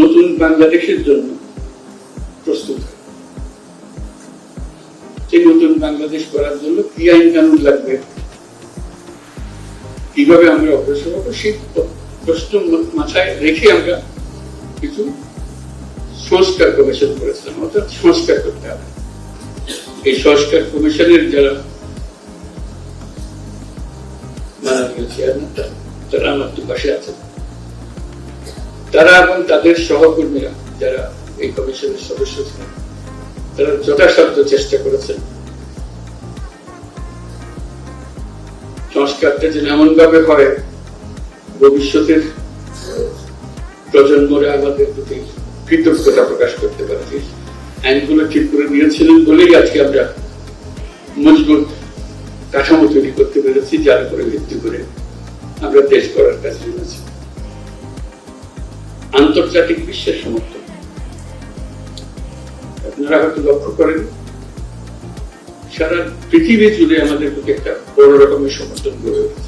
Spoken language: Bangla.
নতুন বাংলাদেশের জন্য প্রস্তুত হয়। সেই নতুন বাংলাদেশ করার জন্য কি আইন কানুন লাগবে, কিভাবে আমরা অগ্রসর হবো, সেই প্রশ্ন মাথায় রেখে আমরা কিছু সংস্কার কমিশন করেছিলাম, অর্থাৎ সংস্কার করতে হবে। এই সংস্কার কমিশনের যারা তারা আমার পাশে আছেন, তারা এবং তাদের সহকর্মীরা যারা এই কমিশনের সদস্য ছিলেন, তারা যথাসাধ্য চেষ্টা করেছেন সংস্কারটা যেন এমন ভাবে হয় ভবিষ্যতের প্রজন্মরা আমাদের প্রতি কৃতজ্ঞতা প্রকাশ করতে পারছি। আইনগুলো ঠিক করে নিয়েছিলেন বলেই আজকে আমরা মজবুত কাঠামো তৈরি করতে পেরেছি, যার উপরে ভিত্তি করে আমরা দেশ গড়ার কাজে নেমেছি। আন্তর্জাতিক বিশ্বের সমর্থন আপনারা হয়তো লক্ষ্য করেন, সারা পৃথিবী জুড়ে আমাদের প্রতি একটা বড় রকমের সমর্থন গড়ে উঠেছে।